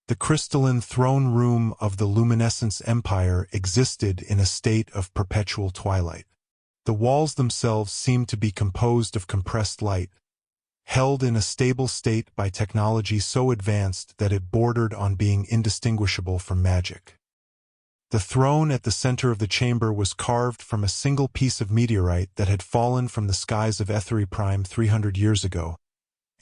The crystalline throne room of the luminescence empire existed in a state of perpetual twilight. The walls themselves seemed to be composed of compressed light, held in a stable state by technology so advanced that it bordered on being indistinguishable from magic. The throne at the center of the chamber was carved from a single piece of meteorite that had fallen from the skies of Etheri Prime 300 years ago,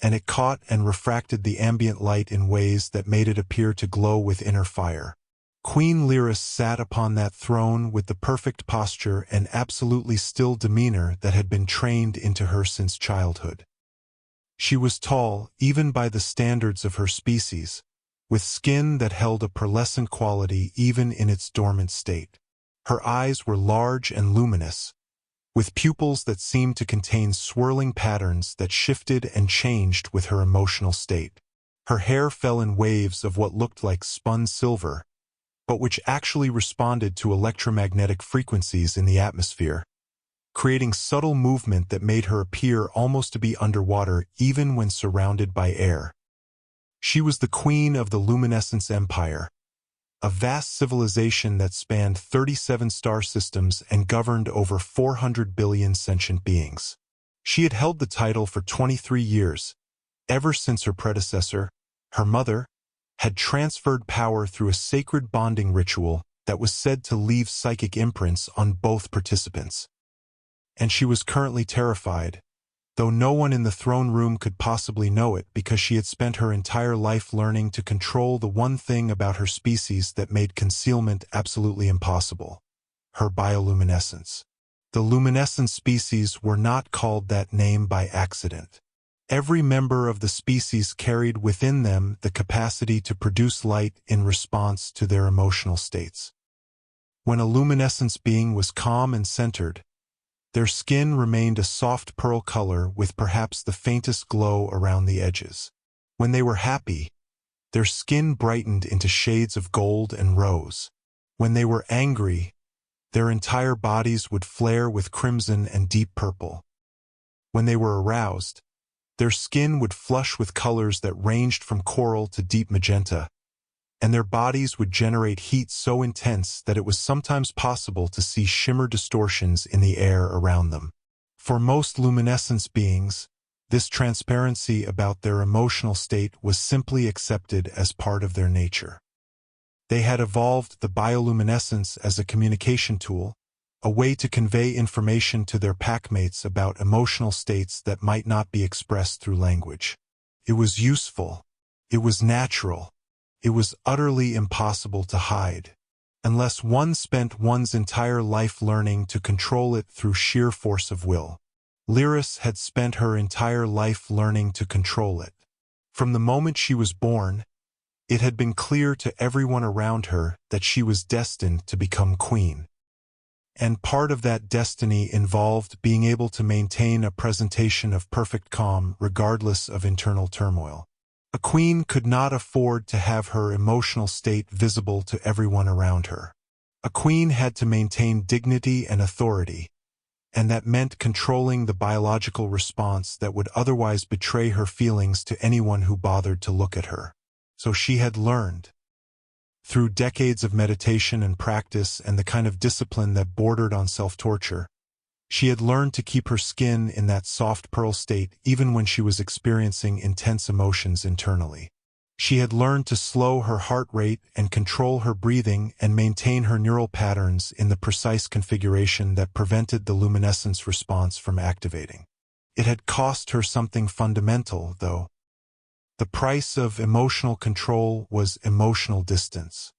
and it caught and refracted the ambient light in ways that made it appear to glow with inner fire. Queen Lyris sat upon that throne with the perfect posture and absolutely still demeanor that had been trained into her since childhood. She was tall, even by the standards of her species, with skin that held a pearlescent quality even in its dormant state. Her eyes were large and luminous, with pupils that seemed to contain swirling patterns that shifted and changed with her emotional state. Her hair fell in waves of what looked like spun silver, but which actually responded to electromagnetic frequencies in the atmosphere, creating subtle movement that made her appear almost to be underwater even when surrounded by air. She was the queen of the Luminescence Empire, a vast civilization that spanned 37 star systems and governed over 400 billion sentient beings. She had held the title for 23 years, ever since her predecessor, her mother, had transferred power through a sacred bonding ritual that was said to leave psychic imprints on both participants. And she was currently terrified, though no one in the throne room could possibly know it because she had spent her entire life learning to control the one thing about her species that made concealment absolutely impossible: her bioluminescence. The luminescent species were not called that name by accident. Every member of the species carried within them the capacity to produce light in response to their emotional states. When a luminescence being was calm and centered, their skin remained a soft pearl color with perhaps the faintest glow around the edges. When they were happy, their skin brightened into shades of gold and rose. When they were angry, their entire bodies would flare with crimson and deep purple. When they were aroused, their skin would flush with colors that ranged from coral to deep magenta, and their bodies would generate heat so intense that it was sometimes possible to see shimmer distortions in the air around them. For most luminescence beings, this transparency about their emotional state was simply accepted as part of their nature. They had evolved the bioluminescence as a communication tool, a way to convey information to their packmates about emotional states that might not be expressed through language. It was useful. It was natural. It was utterly impossible to hide, unless one spent one's entire life learning to control it through sheer force of will. Lyris had spent her entire life learning to control it. From the moment she was born, it had been clear to everyone around her that she was destined to become queen. And part of that destiny involved being able to maintain a presentation of perfect calm regardless of internal turmoil. A queen could not afford to have her emotional state visible to everyone around her. A queen had to maintain dignity and authority, and that meant controlling the biological response that would otherwise betray her feelings to anyone who bothered to look at her. So she had learned, through decades of meditation and practice and the kind of discipline that bordered on self-torture, she had learned to keep her skin in that soft pearl state even when she was experiencing intense emotions internally. She had learned to slow her heart rate and control her breathing and maintain her neural patterns in the precise configuration that prevented the luminescence response from activating. It had cost her something fundamental, though. The price of emotional control was emotional distance.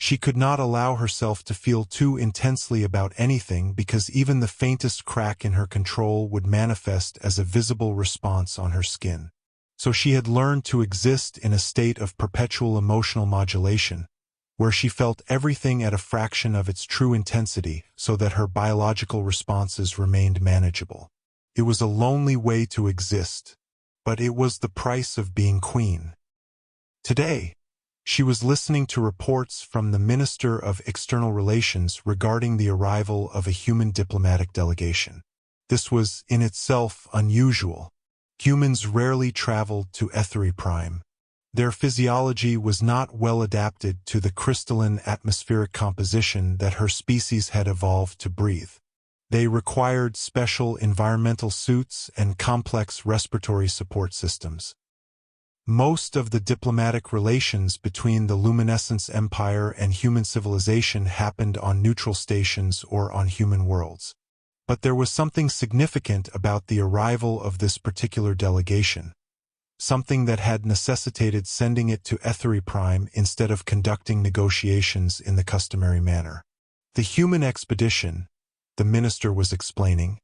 She could not allow herself to feel too intensely about anything because even the faintest crack in her control would manifest as a visible response on her skin. So she had learned to exist in a state of perpetual emotional modulation, where she felt everything at a fraction of its true intensity so that her biological responses remained manageable. It was a lonely way to exist, but it was the price of being queen. Today, she was listening to reports from the Minister of External Relations regarding the arrival of a human diplomatic delegation. This was, in itself, unusual. Humans rarely traveled to Etheri Prime, Their physiology was not well adapted to the crystalline atmospheric composition that her species had evolved to breathe. They required special environmental suits and complex respiratory support systems. Most of the diplomatic relations between the luminescence empire and human civilization happened on neutral stations or on human worlds. But there was something significant about the arrival of this particular delegation, something that had necessitated sending it to HFY Prime instead of conducting negotiations in the customary manner. The human expedition, the minister was explaining,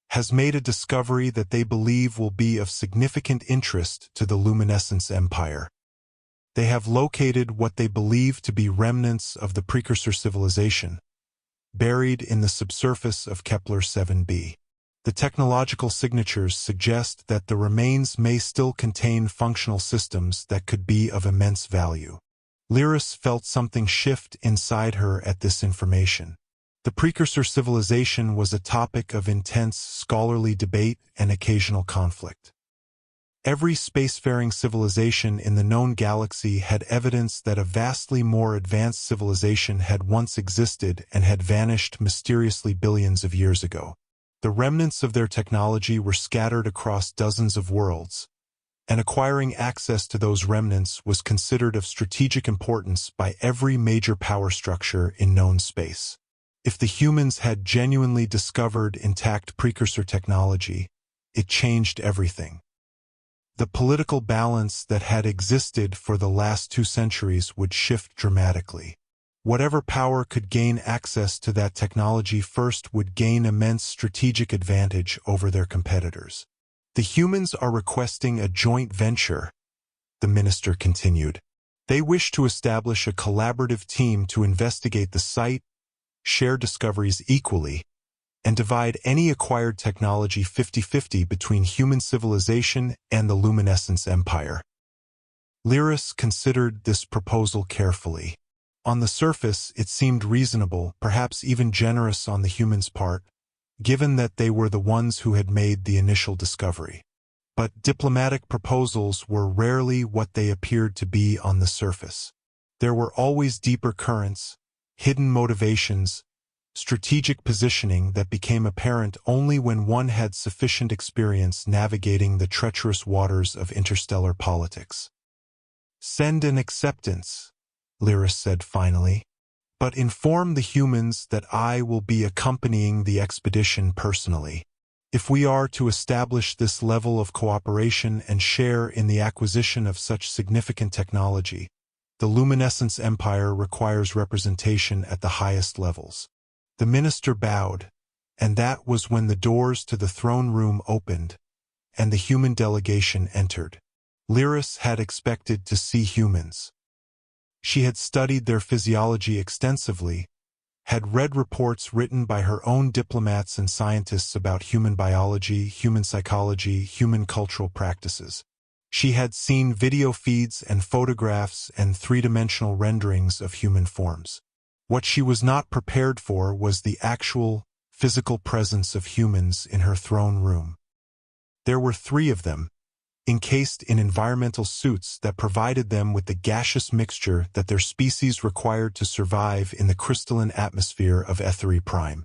has made a discovery that they believe will be of significant interest to the luminescence empire. They have located what they believe to be remnants of the precursor civilization, buried in the subsurface of Kepler 7b. The technological signatures suggest that the remains may still contain functional systems that could be of immense value. Lyris felt something shift inside her at this information. The precursor civilization was a topic of intense scholarly debate and occasional conflict. Every spacefaring civilization in the known galaxy had evidence that a vastly more advanced civilization had once existed and had vanished mysteriously billions of years ago. The remnants of their technology were scattered across dozens of worlds, and acquiring access to those remnants was considered of strategic importance by every major power structure in known space. If the humans had genuinely discovered intact precursor technology, it changed everything. The political balance that had existed for the last 2 centuries would shift dramatically. Whatever power could gain access to that technology first would gain immense strategic advantage over their competitors. The humans are requesting a joint venture, the minister continued. They wish to establish a collaborative team to investigate the site, share discoveries equally, and divide any acquired technology 50-50 between human civilization and the luminescence empire. Lyris considered this proposal carefully. On the surface, it seemed reasonable, perhaps even generous on the humans' part, given that they were the ones who had made the initial discovery. But diplomatic proposals were rarely what they appeared to be on the surface. There were always deeper currents, hidden motivations, strategic positioning that became apparent only when one had sufficient experience navigating the treacherous waters of interstellar politics. "Send an acceptance," Lyris said finally, "but inform the humans that I will be accompanying the expedition personally. If we are to establish this level of cooperation and share in the acquisition of such significant technology, the luminescence empire requires representation at the highest levels." The minister bowed, and that was when the doors to the throne room opened, and the human delegation entered. Lyris had expected to see humans. She had studied their physiology extensively, had read reports written by her own diplomats and scientists about human biology, human psychology, human cultural practices. She had seen video feeds and photographs and 3-dimensional renderings of human forms. What she was not prepared for was the actual, physical presence of humans in her throne room. There were 3 of them, encased in environmental suits that provided them with the gaseous mixture that their species required to survive in the crystalline atmosphere of HFY Prime.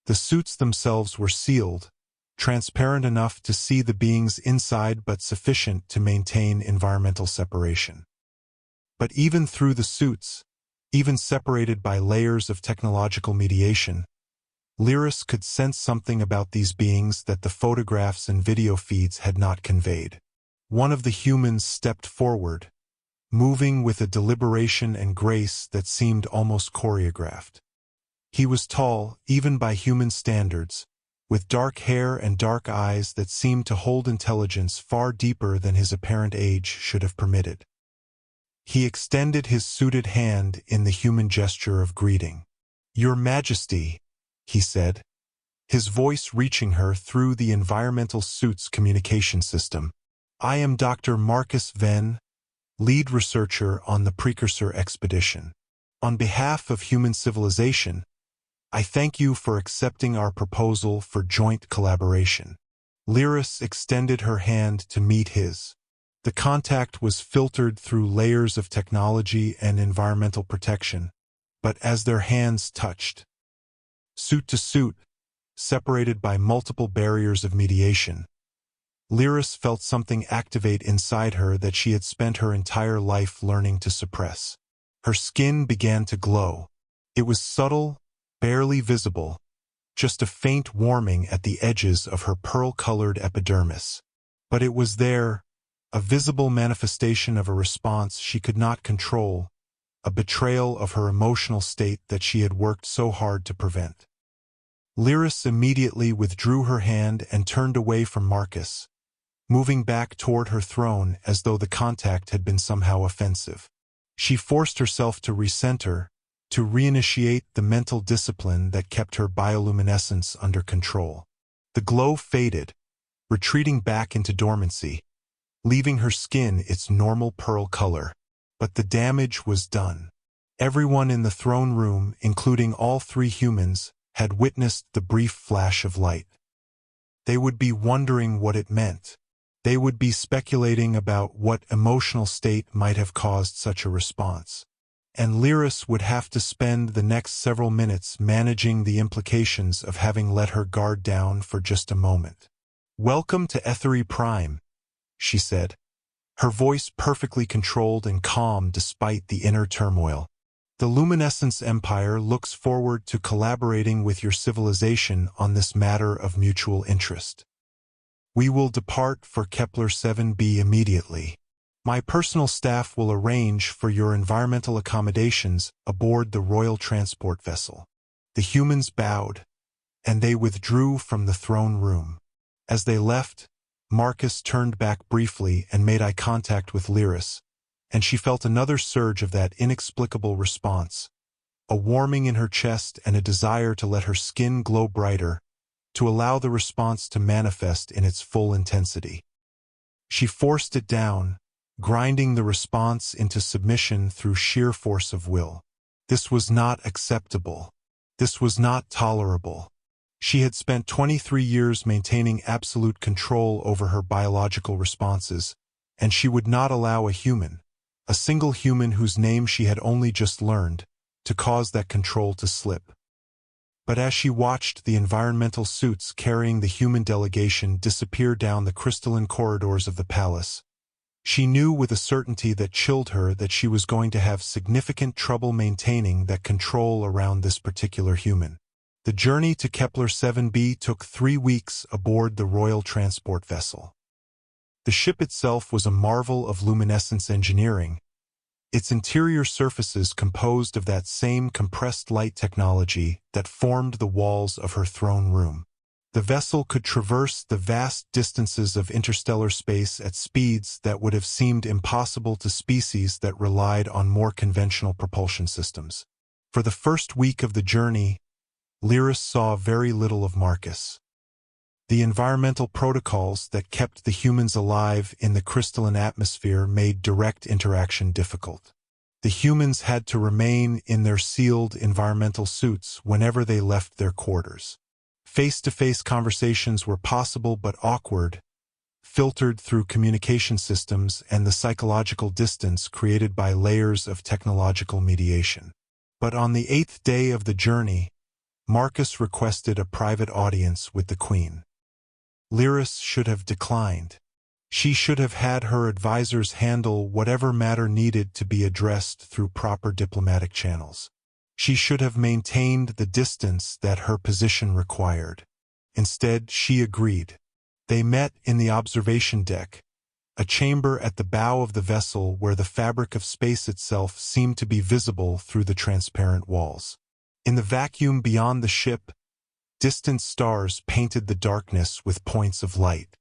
The suits themselves were sealed, transparent enough to see the beings inside but sufficient to maintain environmental separation. But even through the suits, even separated by layers of technological mediation, Lyris could sense something about these beings that the photographs and video feeds had not conveyed. One of the humans stepped forward, moving with a deliberation and grace that seemed almost choreographed. He was tall, even by human standards, with dark hair and dark eyes that seemed to hold intelligence far deeper than his apparent age should have permitted. He extended his suited hand in the human gesture of greeting. "Your Majesty," he said, his voice reaching her through the environmental suit's communication system. "I am Dr. Marcus Venn, lead researcher on the Precursor expedition. On behalf of human civilization, I thank you for accepting our proposal for joint collaboration." Lyris extended her hand to meet his. The contact was filtered through layers of technology and environmental protection, but as their hands touched, suit to suit, separated by multiple barriers of mediation, Lyris felt something activate inside her that she had spent her entire life learning to suppress. Her skin began to glow. It was subtle, barely visible, just a faint warming at the edges of her pearl-colored epidermis. But it was there, a visible manifestation of a response she could not control, a betrayal of her emotional state that she had worked so hard to prevent. Lyris immediately withdrew her hand and turned away from Marcus, moving back toward her throne as though the contact had been somehow offensive. She forced herself to recenter, to reinitiate the mental discipline that kept her bioluminescence under control. The glow faded, retreating back into dormancy, leaving her skin its normal pearl color. But the damage was done. Everyone in the throne room, including all three humans, had witnessed the brief flash of light. They would be wondering what it meant. They would be speculating about what emotional state might have caused such a response. And Lyris would have to spend the next several minutes managing the implications of having let her guard down for just a moment. "Welcome to Ethery Prime," she said, her voice perfectly controlled and calm despite the inner turmoil. "The Luminescence Empire looks forward to collaborating with your civilization on this matter of mutual interest. We will depart for Kepler 7b immediately. My personal staff will arrange for your environmental accommodations aboard the royal transport vessel." The humans bowed, and they withdrew from the throne room. As they left, Marcus turned back briefly and made eye contact with Lyris, and she felt another surge of that inexplicable response, a warming in her chest and a desire to let her skin glow brighter, to allow the response to manifest in its full intensity. She forced it down, grinding the response into submission through sheer force of will. This was not acceptable. This was not tolerable. She had spent 23 years maintaining absolute control over her biological responses, and she would not allow a human, a single human whose name she had only just learned, to cause that control to slip. But as she watched the environmental suits carrying the human delegation disappear down the crystalline corridors of the palace, she knew with a certainty that chilled her that she was going to have significant trouble maintaining that control around this particular human. The journey to Kepler 7b took 3 weeks aboard the royal transport vessel. The ship itself was a marvel of luminescence engineering, its interior surfaces composed of that same compressed light technology that formed the walls of her throne room. The vessel could traverse the vast distances of interstellar space at speeds that would have seemed impossible to species that relied on more conventional propulsion systems. For the first week of the journey, Lyris saw very little of Marcus. The environmental protocols that kept the humans alive in the crystalline atmosphere made direct interaction difficult. The humans had to remain in their sealed environmental suits whenever they left their quarters. Face-to-face conversations were possible but awkward, filtered through communication systems and the psychological distance created by layers of technological mediation. But on the 8th day of the journey, Marcus requested a private audience with the Queen. Lyris should have declined. She should have had her advisors handle whatever matter needed to be addressed through proper diplomatic channels. She should have maintained the distance that her position required. Instead, she agreed. They met in the observation deck, a chamber at the bow of the vessel where the fabric of space itself seemed to be visible through the transparent walls. In the vacuum beyond the ship, distant stars painted the darkness with points of light.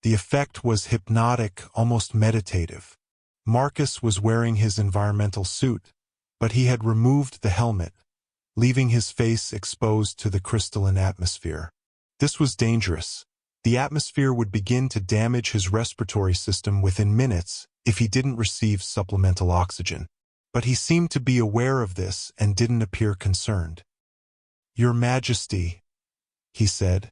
The effect was hypnotic, almost meditative. Marcus was wearing his environmental suit, but he had removed the helmet, leaving his face exposed to the crystalline atmosphere. This was dangerous. The atmosphere would begin to damage his respiratory system within minutes if he didn't receive supplemental oxygen. But he seemed to be aware of this and didn't appear concerned. "Your Majesty," he said,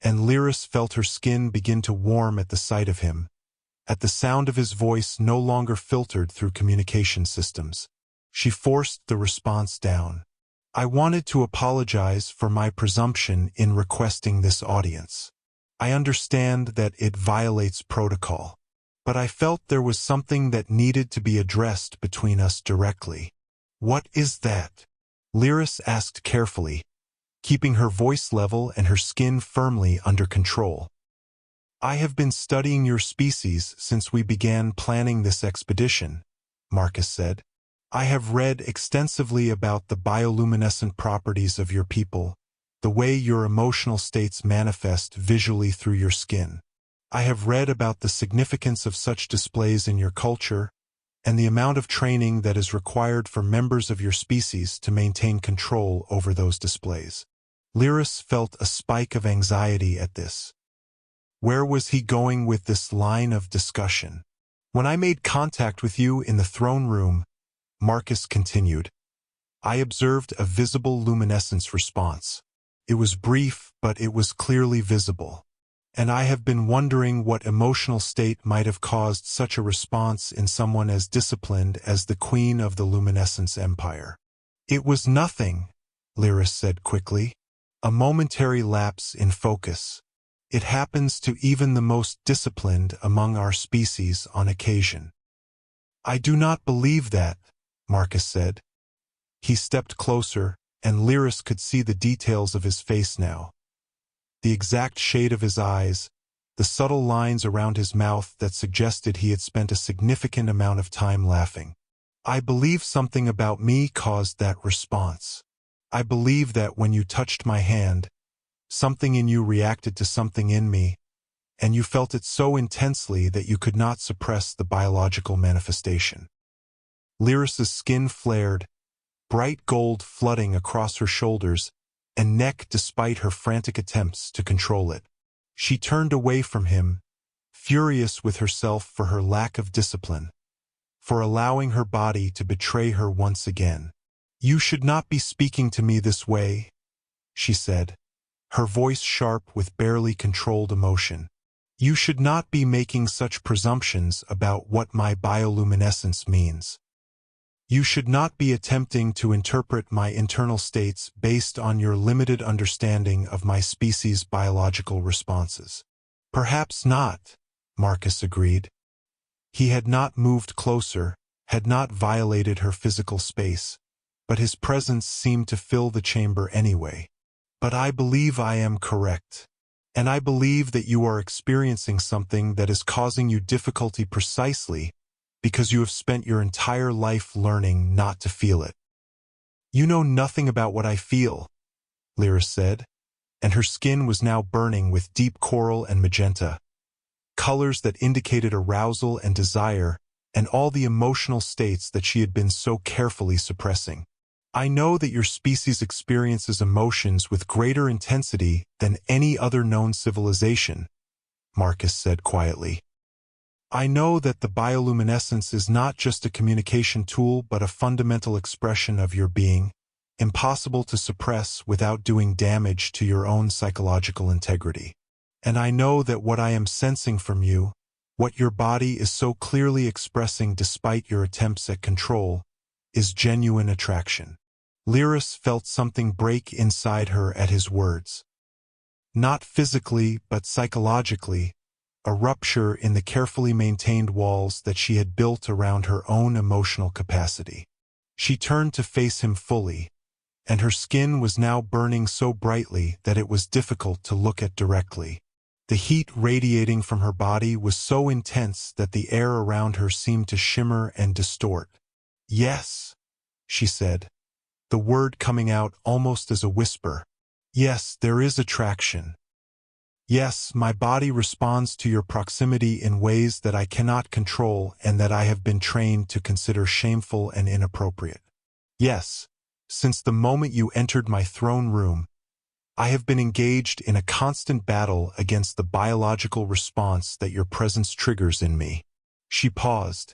and Lyris felt her skin begin to warm at the sight of him, At the sound of his voice no longer filtered through communication systems. She forced the response down. I wanted to apologize for my presumption in requesting this audience. I understand that it violates protocol, but I felt there was something that needed to be addressed between us directly. What is that? Lyris asked carefully, keeping her voice level and her skin firmly under control. I have been studying your species since we began planning this expedition, Marcus said. I have read extensively about the bioluminescent properties of your people, the way your emotional states manifest visually through your skin. I have read about the significance of such displays in your culture and the amount of training that is required for members of your species to maintain control over those displays. Lyris felt a spike of anxiety at this. Where was he going with this line of discussion? When I made contact with you in the throne room, Marcus continued, I observed a visible luminescence response. It was brief, but it was clearly visible. And I have been wondering what emotional state might have caused such a response in someone as disciplined as the Queen of the Luminescence Empire. It was nothing, Lyris said quickly. A momentary lapse in focus. It happens to even the most disciplined among our species on occasion. I do not believe that, Marcus said. He stepped closer, and Lyris could see the details of his face now. The exact shade of his eyes, the subtle lines around his mouth that suggested he had spent a significant amount of time laughing. I believe something about me caused that response. I believe that when you touched my hand, something in you reacted to something in me, and you felt it so intensely that you could not suppress the biological manifestation. Lyris's skin flared, bright gold flooding across her shoulders and neck despite her frantic attempts to control it. She turned away from him, furious with herself for her lack of discipline, for allowing her body to betray her once again. You should not be speaking to me this way, she said, her voice sharp with barely controlled emotion. You should not be making such presumptions about what my bioluminescence means. You should not be attempting to interpret my internal states based on your limited understanding of my species' biological responses. Perhaps not, Marcus agreed. He had not moved closer, had not violated her physical space, but his presence seemed to fill the chamber anyway. But I believe I am correct. And I believe that you are experiencing something that is causing you difficulty precisely because you have spent your entire life learning not to feel it. You know nothing about what I feel, Lyris said, and her skin was now burning with deep coral and magenta, colors that indicated arousal and desire and all the emotional states that she had been so carefully suppressing. I know that your species experiences emotions with greater intensity than any other known civilization, Marcus said quietly. I know that the bioluminescence is not just a communication tool but a fundamental expression of your being, impossible to suppress without doing damage to your own psychological integrity. And I know that what I am sensing from you, what your body is so clearly expressing despite your attempts at control, is genuine attraction. Lyris felt something break inside her at his words. Not physically, but psychologically, a rupture in the carefully maintained walls that she had built around her own emotional capacity. She turned to face him fully, and her skin was now burning so brightly that it was difficult to look at directly. The heat radiating from her body was so intense that the air around her seemed to shimmer and distort. Yes, she said, the word coming out almost as a whisper. Yes, there is attraction. Yes, my body responds to your proximity in ways that I cannot control and that I have been trained to consider shameful and inappropriate. Yes, since the moment you entered my throne room, I have been engaged in a constant battle against the biological response that your presence triggers in me. She paused,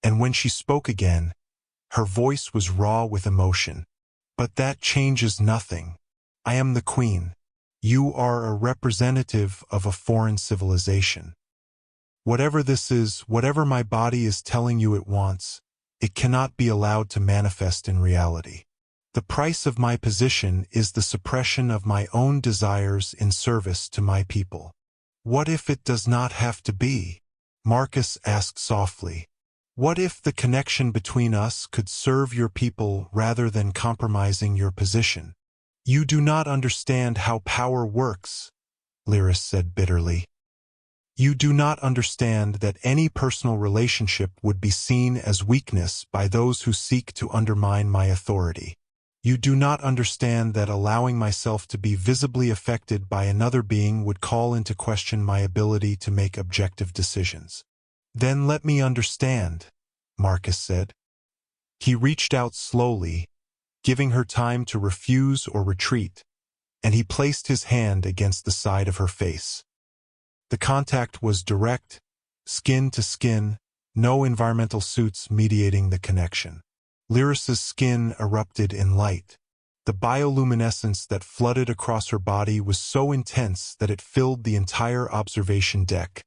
and when she spoke again, her voice was raw with emotion. But that changes nothing. I am the queen. You are a representative of a foreign civilization. Whatever this is, whatever my body is telling you it wants, it cannot be allowed to manifest in reality. The price of my position is the suppression of my own desires in service to my people. What if it does not have to be? Marcus asked softly. What if the connection between us could serve your people rather than compromising your position? You do not understand how power works, Lyris said bitterly. You do not understand that any personal relationship would be seen as weakness by those who seek to undermine my authority. You do not understand that allowing myself to be visibly affected by another being would call into question my ability to make objective decisions. Then let me understand, Marcus said. He reached out slowly, giving her time to refuse or retreat, and he placed his hand against the side of her face. The contact was direct, skin to skin, no environmental suits mediating the connection. Lyris's skin erupted in light. The bioluminescence that flooded across her body was so intense that it filled the entire observation deck,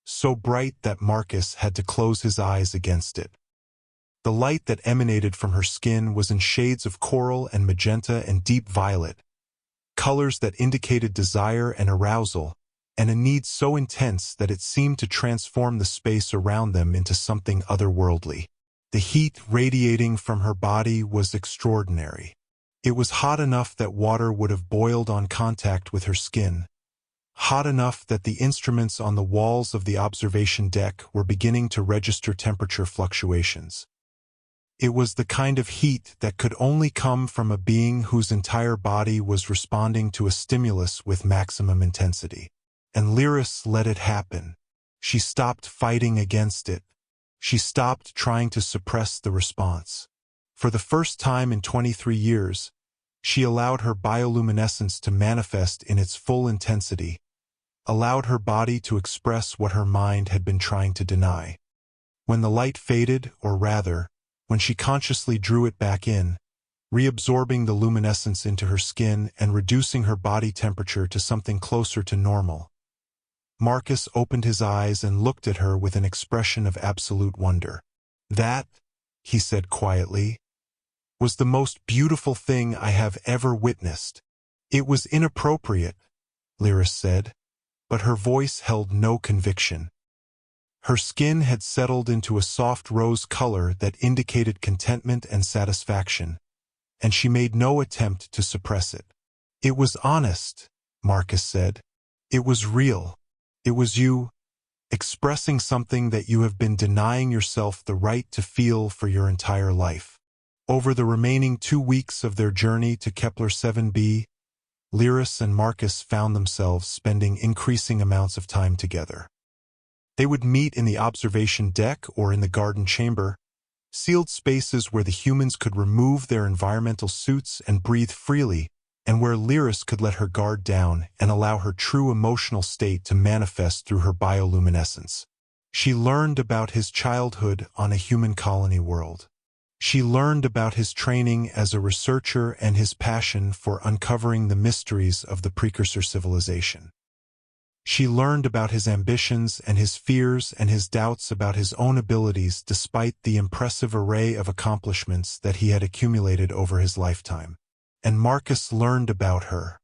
so bright that Marcus had to close his eyes against it. The light that emanated from her skin was in shades of coral and magenta and deep violet, colors that indicated desire and arousal, and a need so intense that it seemed to transform the space around them into something otherworldly. The heat radiating from her body was extraordinary. It was hot enough that water would have boiled on contact with her skin, hot enough that the instruments on the walls of the observation deck were beginning to register temperature fluctuations. It was the kind of heat that could only come from a being whose entire body was responding to a stimulus with maximum intensity. And Lyris let it happen. She stopped fighting against it. She stopped trying to suppress the response. For the first time in 23 years, she allowed her bioluminescence to manifest in its full intensity, allowed her body to express what her mind had been trying to deny. When the light faded, or rather, when she consciously drew it back in, reabsorbing the luminescence into her skin and reducing her body temperature to something closer to normal, Marcus opened his eyes and looked at her with an expression of absolute wonder. That, he said quietly, was the most beautiful thing I have ever witnessed. It was inappropriate, Lyris said, but her voice held no conviction. Her skin had settled into a soft rose color that indicated contentment and satisfaction, and she made no attempt to suppress it. It was honest, Marcus said. It was real. It was you, expressing something that you have been denying yourself the right to feel for your entire life. Over the remaining 2 weeks of their journey to Kepler 7b, Lyris and Marcus found themselves spending increasing amounts of time together. They would meet in the observation deck or in the garden chamber, sealed spaces where the humans could remove their environmental suits and breathe freely, and where Lyris could let her guard down and allow her true emotional state to manifest through her bioluminescence. She learned about his childhood on a human colony world. She learned about his training as a researcher and his passion for uncovering the mysteries of the precursor civilization. She learned about his ambitions and his fears and his doubts about his own abilities despite the impressive array of accomplishments that he had accumulated over his lifetime. And Marcus learned about her,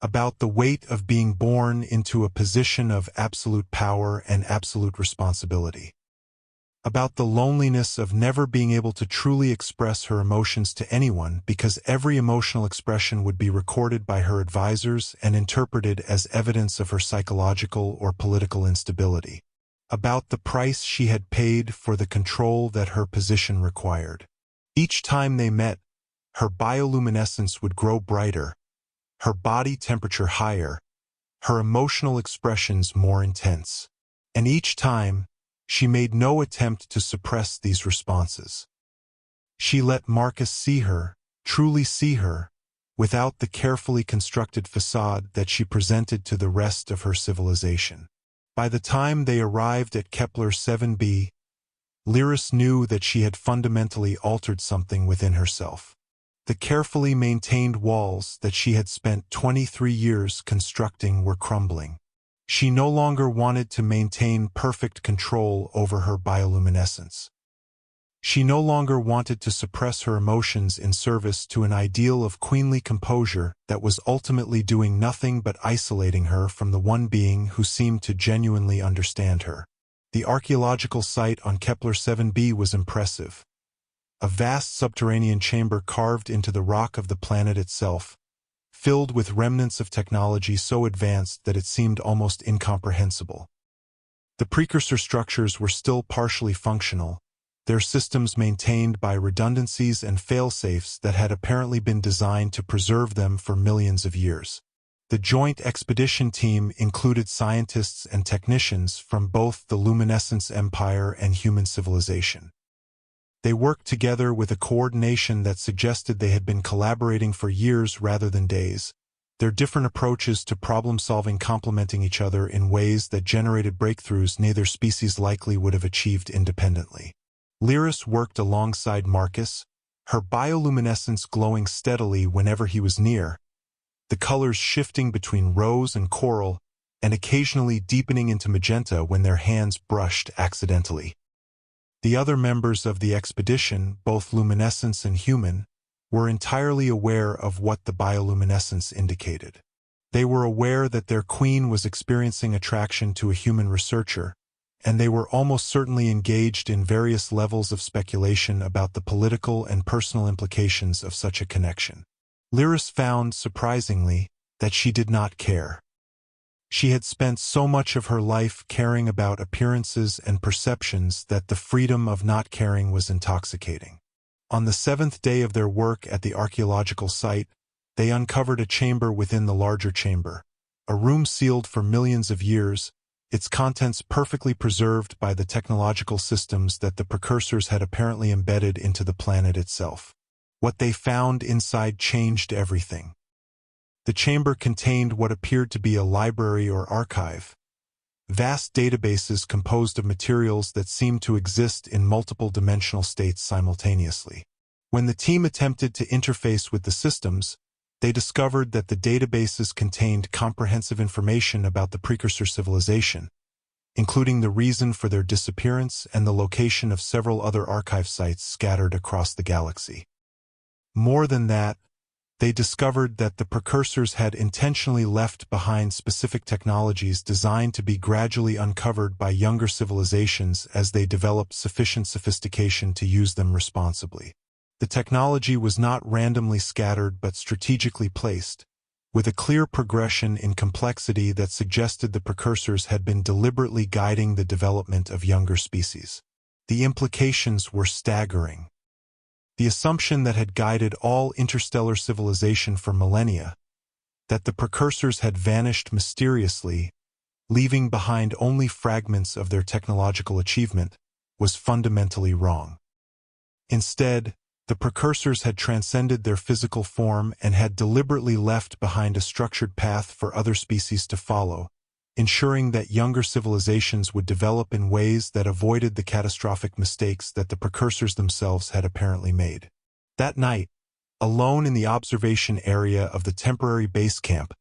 about the weight of being born into a position of absolute power and absolute responsibility, about the loneliness of never being able to truly express her emotions to anyone because every emotional expression would be recorded by her advisors and interpreted as evidence of her psychological or political instability, about the price she had paid for the control that her position required. Each time they met, her bioluminescence would grow brighter, her body temperature higher, her emotional expressions more intense. And each time, she made no attempt to suppress these responses. She let Marcus see her, truly see her, without the carefully constructed facade that she presented to the rest of her civilization. By the time they arrived at Kepler 7b, Lyris knew that she had fundamentally altered something within herself. The carefully maintained walls that she had spent 23 years constructing were crumbling. She no longer wanted to maintain perfect control over her bioluminescence. She no longer wanted to suppress her emotions in service to an ideal of queenly composure that was ultimately doing nothing but isolating her from the one being who seemed to genuinely understand her. The archaeological site on Kepler 7b was impressive. A vast subterranean chamber carved into the rock of the planet itself, filled with remnants of technology so advanced that it seemed almost incomprehensible. The precursor structures were still partially functional, their systems maintained by redundancies and fail-safes that had apparently been designed to preserve them for millions of years. The joint expedition team included scientists and technicians from both the luminescence empire and human civilization. They worked together with a coordination that suggested they had been collaborating for years rather than days, their different approaches to problem-solving complementing each other in ways that generated breakthroughs neither species likely would have achieved independently. Lyris worked alongside Marcus, her bioluminescence glowing steadily whenever he was near, the colors shifting between rose and coral and occasionally deepening into magenta when their hands brushed accidentally. The other members of the expedition, both luminescence and human, were entirely aware of what the bioluminescence indicated. They were aware that their queen was experiencing attraction to a human researcher, and they were almost certainly engaged in various levels of speculation about the political and personal implications of such a connection. Lyris found, surprisingly, that she did not care. She had spent so much of her life caring about appearances and perceptions that the freedom of not caring was intoxicating. On the 7th day of their work at the archaeological site, they uncovered a chamber within the larger chamber, a room sealed for millions of years, its contents perfectly preserved by the technological systems that the precursors had apparently embedded into the planet itself. What they found inside changed everything. The chamber contained what appeared to be a library or archive, vast databases composed of materials that seemed to exist in multiple dimensional states simultaneously. When the team attempted to interface with the systems, they discovered that the databases contained comprehensive information about the precursor civilization, including the reason for their disappearance and the location of several other archive sites scattered across the galaxy. More than that, they discovered that the precursors had intentionally left behind specific technologies designed to be gradually uncovered by younger civilizations as they developed sufficient sophistication to use them responsibly. The technology was not randomly scattered but strategically placed, with a clear progression in complexity that suggested the precursors had been deliberately guiding the development of younger species. The implications were staggering. The assumption that had guided all interstellar civilization for millennia, that the precursors had vanished mysteriously, leaving behind only fragments of their technological achievement, was fundamentally wrong. Instead, the precursors had transcended their physical form and had deliberately left behind a structured path for other species to follow, ensuring that younger civilizations would develop in ways that avoided the catastrophic mistakes that the precursors themselves had apparently made. That night, alone in the observation area of the temporary base camp,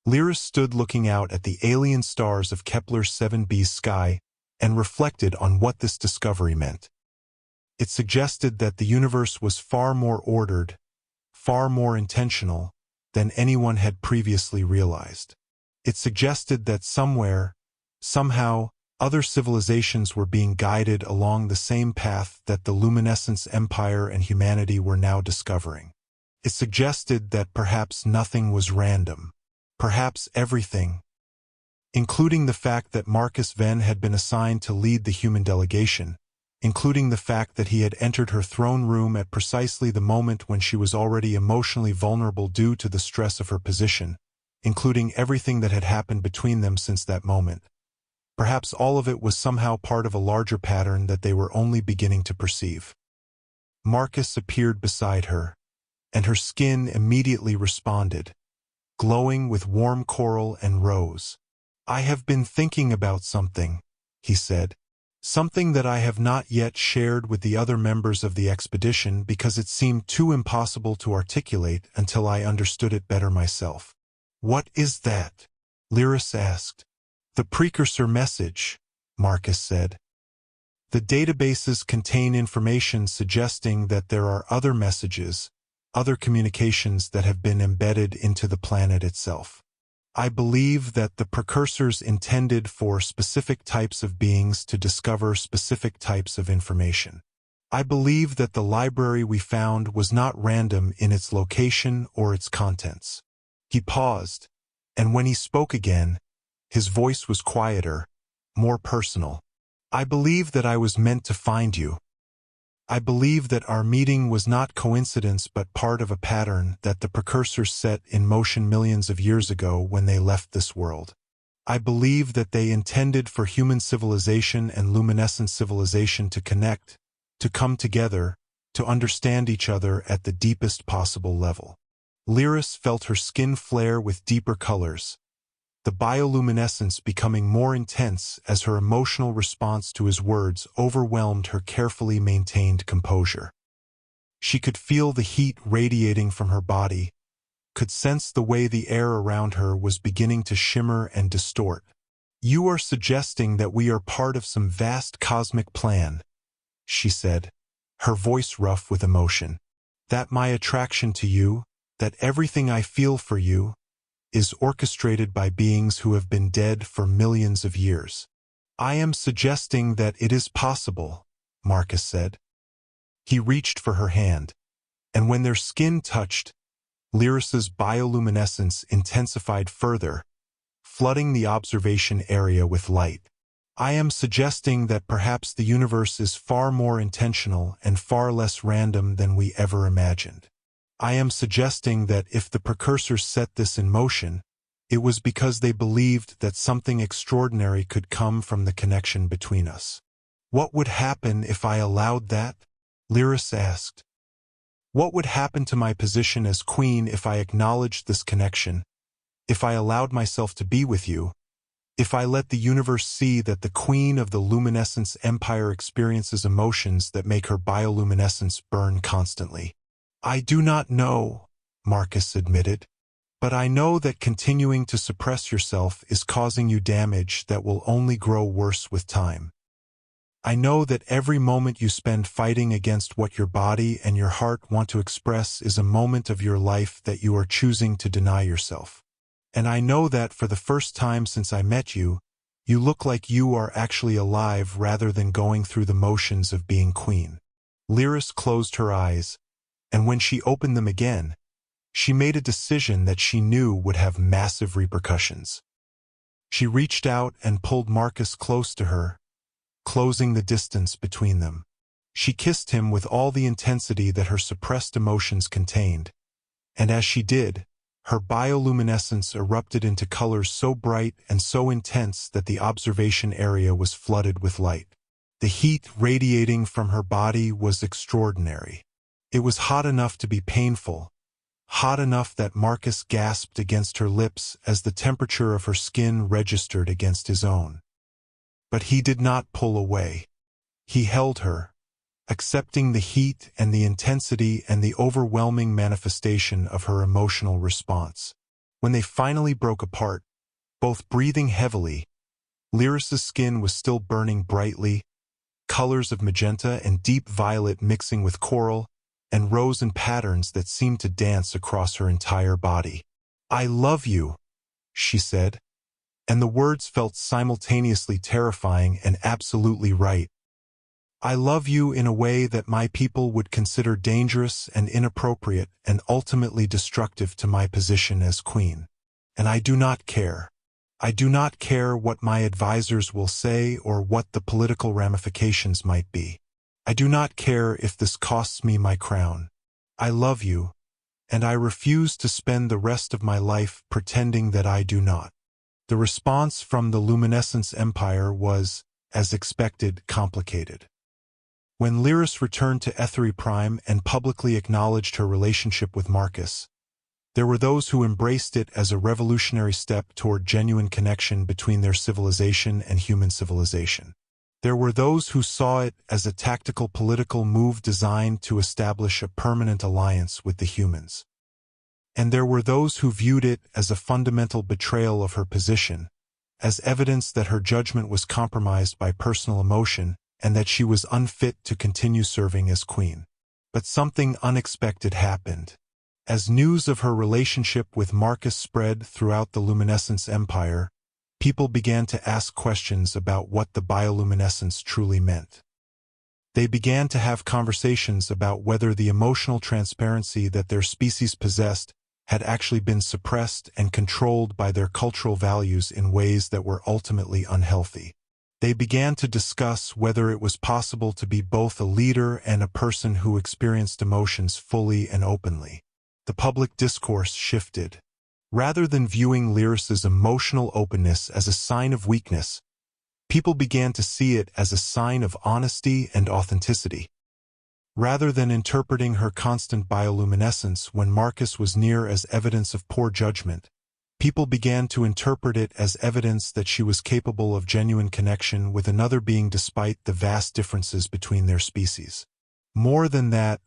Lyris stood looking out at the alien stars of Kepler 7b's sky and reflected on what this discovery meant. It suggested that the universe was far more ordered, far more intentional, than anyone had previously realized. It suggested that somewhere, somehow, other civilizations were being guided along the same path that the luminescence empire and humanity were now discovering. It suggested that perhaps nothing was random, perhaps everything, including the fact that Marcus Venn had been assigned to lead the human delegation, including the fact that he had entered her throne room at precisely the moment when she was already emotionally vulnerable due to the stress of her position, including everything that had happened between them since that moment. Perhaps all of it was somehow part of a larger pattern that they were only beginning to perceive. Marcus appeared beside her, and her skin immediately responded, glowing with warm coral and rose. "I have been thinking about something," he said. "Something that I have not yet shared with the other members of the expedition because it seemed too impossible to articulate until I understood it better myself." "What is that?" Lyris asked. The precursor message, Marcus said. The databases contain information suggesting that there are other messages, other communications that have been embedded into the planet itself. I believe that the precursors intended for specific types of beings to discover specific types of information. I believe that the library we found was not random in its location or its contents. He paused, and when he spoke again, his voice was quieter, more personal. I believe that I was meant to find you. I believe that our meeting was not coincidence but part of a pattern that the precursors set in motion millions of years ago when they left this world. I believe that they intended for human civilization and luminescent civilization to connect, to come together, to understand each other at the deepest possible level. Lyris felt her skin flare with deeper colors, the bioluminescence becoming more intense as her emotional response to his words overwhelmed her carefully maintained composure. She could feel the heat radiating from her body, could sense the way the air around her was beginning to shimmer and distort. "You are suggesting that we are part of some vast cosmic plan," she said, her voice rough with emotion. "That my attraction to you, that everything I feel for you, is orchestrated by beings who have been dead for millions of years." "I am suggesting that it is possible," Marcus said. He reached for her hand, and when their skin touched, Lyris's bioluminescence intensified further, flooding the observation area with light. "I am suggesting that perhaps the universe is far more intentional and far less random than we ever imagined. I am suggesting that if the precursors set this in motion, it was because they believed that something extraordinary could come from the connection between us." "What would happen if I allowed that?" Lyris asked. "What would happen to my position as queen if I acknowledged this connection, if I allowed myself to be with you, if I let the universe see that the queen of the luminescence empire experiences emotions that make her bioluminescence burn constantly?" "I do not know," Marcus admitted, "but I know that continuing to suppress yourself is causing you damage that will only grow worse with time. I know that every moment you spend fighting against what your body and your heart want to express is a moment of your life that you are choosing to deny yourself. And I know that for the first time since I met you, you look like you are actually alive rather than going through the motions of being queen." Lyris closed her eyes, and when she opened them again, she made a decision that she knew would have massive repercussions. She reached out and pulled Marcus close to her, closing the distance between them. She kissed him with all the intensity that her suppressed emotions contained, and as she did, her bioluminescence erupted into colors so bright and so intense that the observation area was flooded with light. The heat radiating from her body was extraordinary. It was hot enough to be painful, hot enough that Marcus gasped against her lips as the temperature of her skin registered against his own. But he did not pull away. He held her, accepting the heat and the intensity and the overwhelming manifestation of her emotional response. When they finally broke apart, both breathing heavily, Lyris's skin was still burning brightly, colors of magenta and deep violet mixing with coral, and rose in patterns that seemed to dance across her entire body. "I love you," she said, and the words felt simultaneously terrifying and absolutely right. "I love you in a way that my people would consider dangerous and inappropriate and ultimately destructive to my position as queen. And I do not care. I do not care what my advisors will say or what the political ramifications might be. I do not care if this costs me my crown. I love you, and I refuse to spend the rest of my life pretending that I do not." The response from the luminescence empire was, as expected, complicated. When Lyris returned to Etheri Prime and publicly acknowledged her relationship with Marcus, there were those who embraced it as a revolutionary step toward genuine connection between their civilization and human civilization. There were those who saw it as a tactical political move designed to establish a permanent alliance with the humans. And there were those who viewed it as a fundamental betrayal of her position, as evidence that her judgment was compromised by personal emotion and that she was unfit to continue serving as queen. But something unexpected happened. As news of her relationship with Marcus spread throughout the luminescence empire, people began to ask questions about what the bioluminescence truly meant. They began to have conversations about whether the emotional transparency that their species possessed had actually been suppressed and controlled by their cultural values in ways that were ultimately unhealthy. They began to discuss whether it was possible to be both a leader and a person who experienced emotions fully and openly. The public discourse shifted. Rather than viewing Lyris's emotional openness as a sign of weakness, people began to see it as a sign of honesty and authenticity. Rather than interpreting her constant bioluminescence when Marcus was near as evidence of poor judgment, people began to interpret it as evidence that she was capable of genuine connection with another being despite the vast differences between their species. More than that,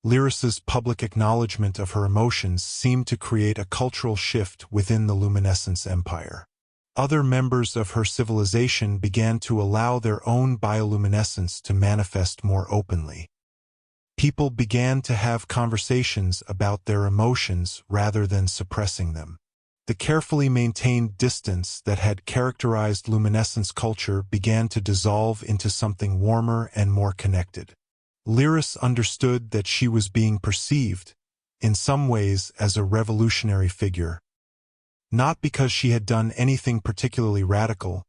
Lyris's public acknowledgement of her emotions seemed to create a cultural shift within the luminescence empire. Other members of her civilization began to allow their own bioluminescence to manifest more openly. People began to have conversations about their emotions rather than suppressing them. The carefully maintained distance that had characterized luminescence culture began to dissolve into something warmer and more connected. Lyris understood that she was being perceived, in some ways, as a revolutionary figure. Not because she had done anything particularly radical,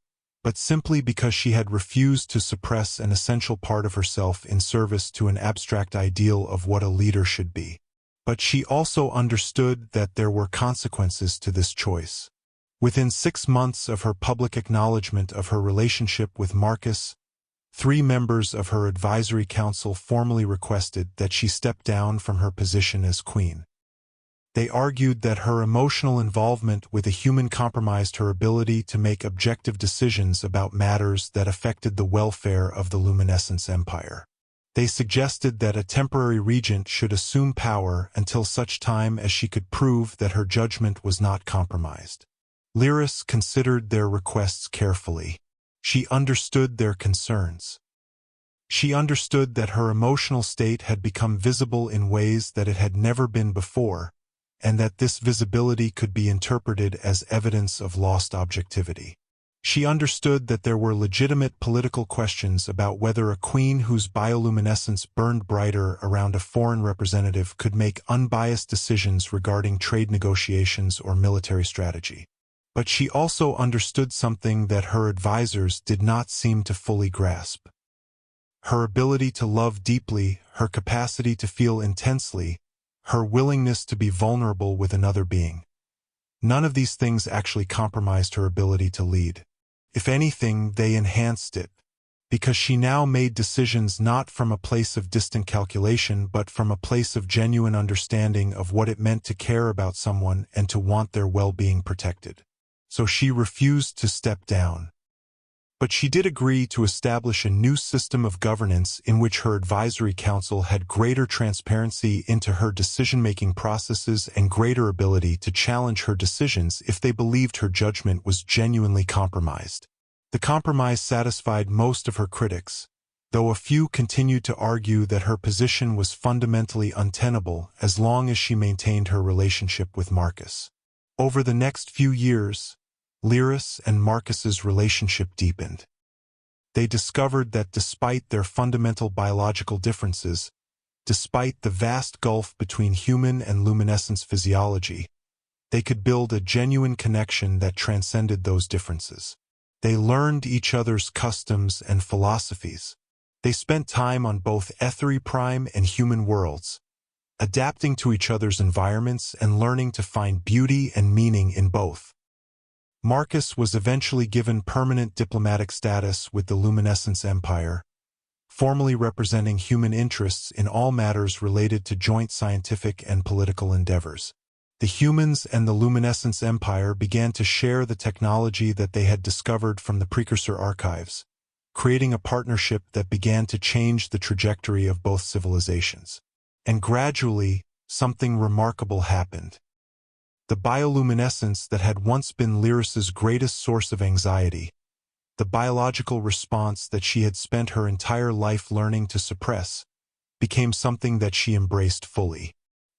but simply because she had refused to suppress an essential part of herself in service to an abstract ideal of what a leader should be. But she also understood that there were consequences to this choice. Within 6 months of her public acknowledgement of her relationship with Marcus, 3 members of her advisory council formally requested that she step down from her position as queen. They argued that her emotional involvement with a human compromised her ability to make objective decisions about matters that affected the welfare of the luminescence empire. They suggested that a temporary regent should assume power until such time as she could prove that her judgment was not compromised. Lyris considered their requests carefully. She understood their concerns. She understood that her emotional state had become visible in ways that it had never been before, and that this visibility could be interpreted as evidence of lost objectivity. She understood that there were legitimate political questions about whether a queen whose bioluminescence burned brighter around a foreign representative could make unbiased decisions regarding trade negotiations or military strategy. But she also understood something that her advisors did not seem to fully grasp. Her ability to love deeply, her capacity to feel intensely, her willingness to be vulnerable with another being. None of these things actually compromised her ability to lead. If anything, they enhanced it, because she now made decisions not from a place of distant calculation but from a place of genuine understanding of what it meant to care about someone and to want their well-being protected. So she refused to step down. But she did agree to establish a new system of governance in which her advisory council had greater transparency into her decision-making processes and greater ability to challenge her decisions if they believed her judgment was genuinely compromised. The compromise satisfied most of her critics, though a few continued to argue that her position was fundamentally untenable as long as she maintained her relationship with Marcus. Over the next few years, Lyris and Marcus's relationship deepened. They discovered that despite their fundamental biological differences, despite the vast gulf between human and luminescence physiology, they could build a genuine connection that transcended those differences. They learned each other's customs and philosophies. They spent time on both ethery prime and human worlds, adapting to each other's environments and learning to find beauty and meaning in both. Marcus was eventually given permanent diplomatic status with the Luminescence Empire, formally representing human interests in all matters related to joint scientific and political endeavors. The humans and the Luminescence Empire began to share the technology that they had discovered from the precursor archives, creating a partnership that began to change the trajectory of both civilizations. And gradually, something remarkable happened. The bioluminescence that had once been Lyris's greatest source of anxiety, the biological response that she had spent her entire life learning to suppress, became something that she embraced fully.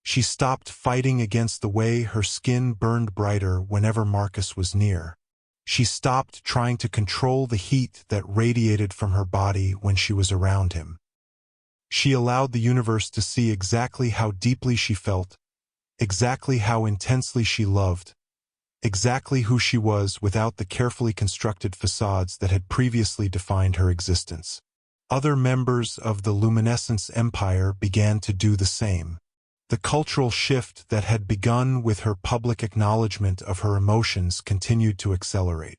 She stopped fighting against the way her skin burned brighter whenever Marcus was near. She stopped trying to control the heat that radiated from her body when she was around him. She allowed the universe to see exactly how deeply she felt, exactly how intensely she loved, exactly who she was without the carefully constructed facades that had previously defined her existence. Other members of the luminescence empire began to do the same. The cultural shift that had begun with her public acknowledgement of her emotions continued to accelerate.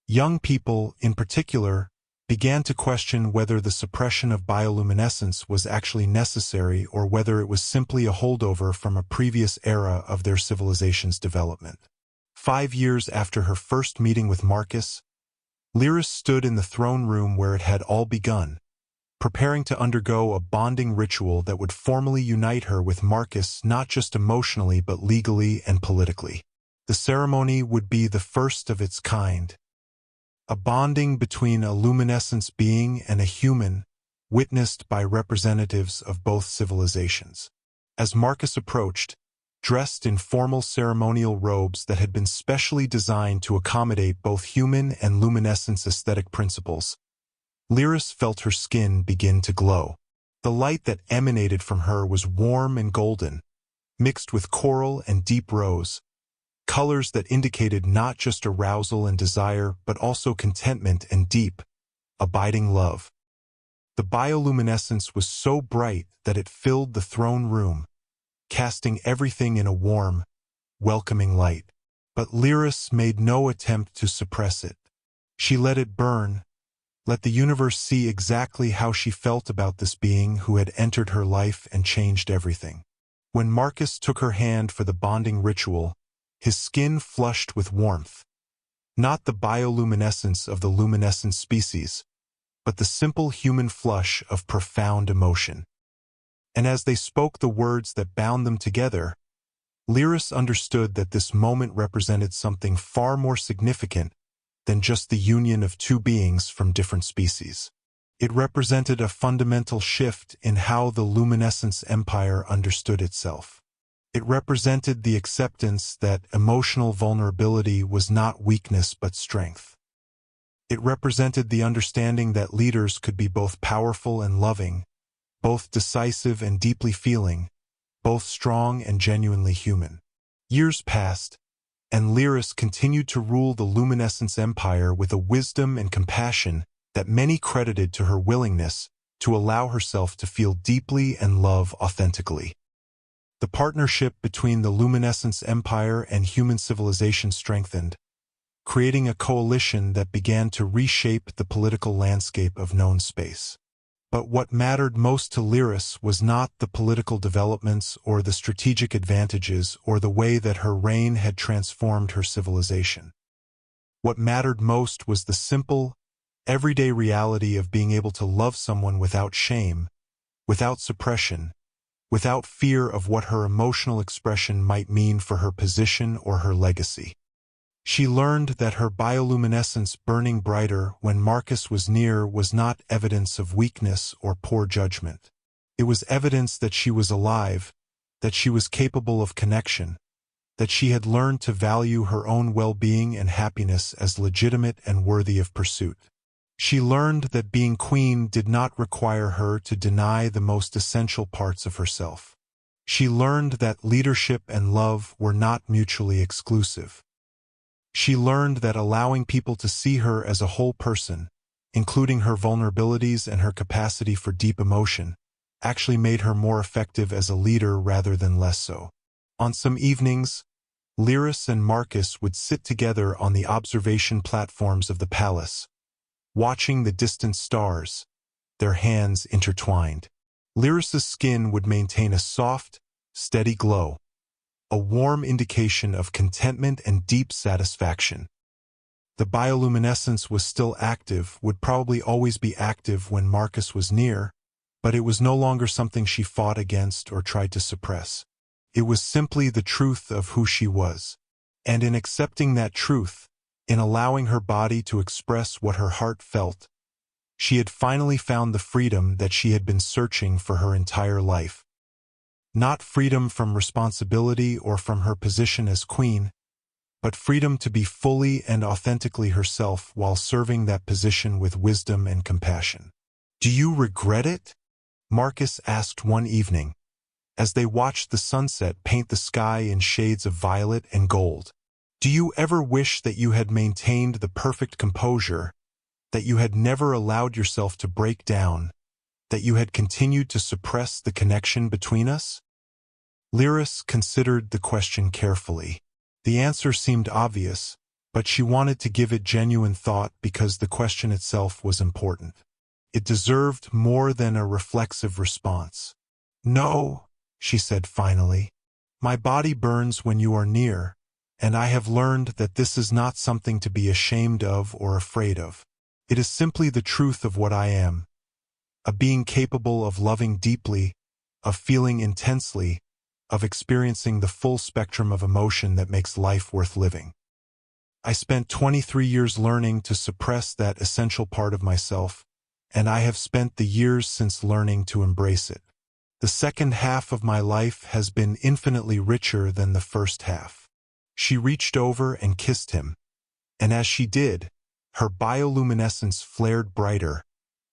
Young people, in particular, began to question whether the suppression of bioluminescence was actually necessary or whether it was simply a holdover from a previous era of their civilization's development. 5 years after her first meeting with Marcus, Lyris stood in the throne room where it had all begun, preparing to undergo a bonding ritual that would formally unite her with Marcus not just emotionally but legally and politically. The ceremony would be the first of its kind, a bonding between a luminescence being and a human, witnessed by representatives of both civilizations. As Marcus approached, dressed in formal ceremonial robes that had been specially designed to accommodate both human and luminescence aesthetic principles, Lyris felt her skin begin to glow. The light that emanated from her was warm and golden, mixed with coral and deep rose, colors that indicated not just arousal and desire but also contentment and deep, abiding love. The bioluminescence was so bright that it filled the throne room, casting everything in a warm, welcoming light. But Lyris made no attempt to suppress it. She let it burn, let the universe see exactly how she felt about this being who had entered her life and changed everything. When Marcus took her hand for the bonding ritual, his skin flushed with warmth, not the bioluminescence of the luminescent species, but the simple human flush of profound emotion. And as they spoke the words that bound them together, Lyris understood that this moment represented something far more significant than just the union of two beings from different species. It represented a fundamental shift in how the luminescence empire understood itself. It represented the acceptance that emotional vulnerability was not weakness but strength. It represented the understanding that leaders could be both powerful and loving, both decisive and deeply feeling, both strong and genuinely human. Years passed, and Lyris continued to rule the luminescence empire with a wisdom and compassion that many credited to her willingness to allow herself to feel deeply and love authentically. The partnership between the luminescence empire and human civilization strengthened, creating a coalition that began to reshape the political landscape of known space. But what mattered most to Lyris was not the political developments or the strategic advantages or the way that her reign had transformed her civilization. What mattered most was the simple, everyday reality of being able to love someone without shame, without suppression, without fear of what her emotional expression might mean for her position or her legacy. She learned that her bioluminescence burning brighter when Marcus was near was not evidence of weakness or poor judgment. It was evidence that she was alive, that she was capable of connection, that she had learned to value her own well-being and happiness as legitimate and worthy of pursuit. She learned that being queen did not require her to deny the most essential parts of herself. She learned that leadership and love were not mutually exclusive. She learned that allowing people to see her as a whole person, including her vulnerabilities and her capacity for deep emotion, actually made her more effective as a leader rather than less so. On some evenings, Lyris and Marcus would sit together on the observation platforms of the palace, watching the distant stars, their hands intertwined. Lyris's skin would maintain a soft, steady glow, a warm indication of contentment and deep satisfaction. The bioluminescence was still active, would probably always be active when Marcus was near, but it was no longer something she fought against or tried to suppress. It was simply the truth of who she was. And in accepting that truth, in allowing her body to express what her heart felt, she had finally found the freedom that she had been searching for her entire life. Not freedom from responsibility or from her position as queen, but freedom to be fully and authentically herself while serving that position with wisdom and compassion. "Do you regret it?" Marcus asked one evening, as they watched the sunset paint the sky in shades of violet and gold. "Do you ever wish that you had maintained the perfect composure, that you had never allowed yourself to break down, that you had continued to suppress the connection between us?" Lyris considered the question carefully. The answer seemed obvious, but she wanted to give it genuine thought because the question itself was important. It deserved more than a reflexive response. "No," she said finally. "My body burns when you are near, and I have learned that this is not something to be ashamed of or afraid of. It is simply the truth of what I am, a being capable of loving deeply, of feeling intensely, of experiencing the full spectrum of emotion that makes life worth living. I spent 23 years learning to suppress that essential part of myself, and I have spent the years since learning to embrace it. The second half of my life has been infinitely richer than the first half." She reached over and kissed him, and as she did, her bioluminescence flared brighter,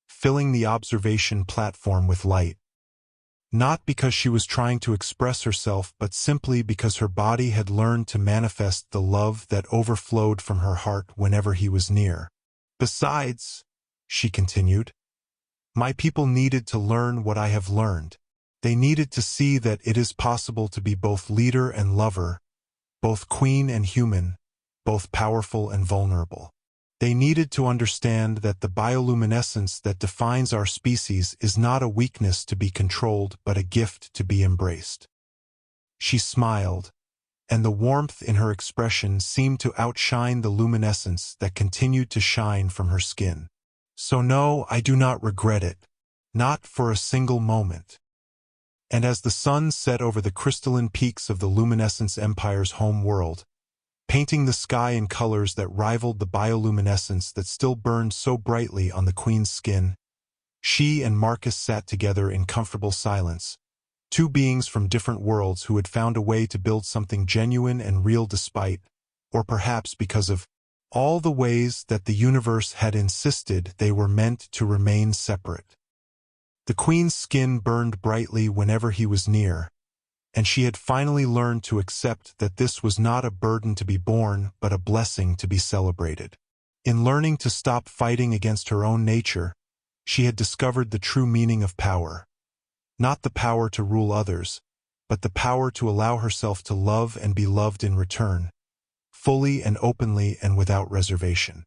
filling the observation platform with light. Not because she was trying to express herself, but simply because her body had learned to manifest the love that overflowed from her heart whenever he was near. "Besides," she continued, "my people needed to learn what I have learned. They needed to see that it is possible to be both leader and lover, both queen and human, both powerful and vulnerable. They needed to understand that the bioluminescence that defines our species is not a weakness to be controlled but a gift to be embraced." She smiled, and the warmth in her expression seemed to outshine the luminescence that continued to shine from her skin. "So no, I do not regret it, not for a single moment." And as the sun set over the crystalline peaks of the luminescence empire's home world, painting the sky in colors that rivaled the bioluminescence that still burned so brightly on the queen's skin, she and Marcus sat together in comfortable silence, two beings from different worlds who had found a way to build something genuine and real despite, or perhaps because of, all the ways that the universe had insisted they were meant to remain separate. The queen's skin burned brightly whenever he was near, and she had finally learned to accept that this was not a burden to be borne but a blessing to be celebrated. In learning to stop fighting against her own nature, she had discovered the true meaning of power. Not the power to rule others, but the power to allow herself to love and be loved in return, fully and openly and without reservation.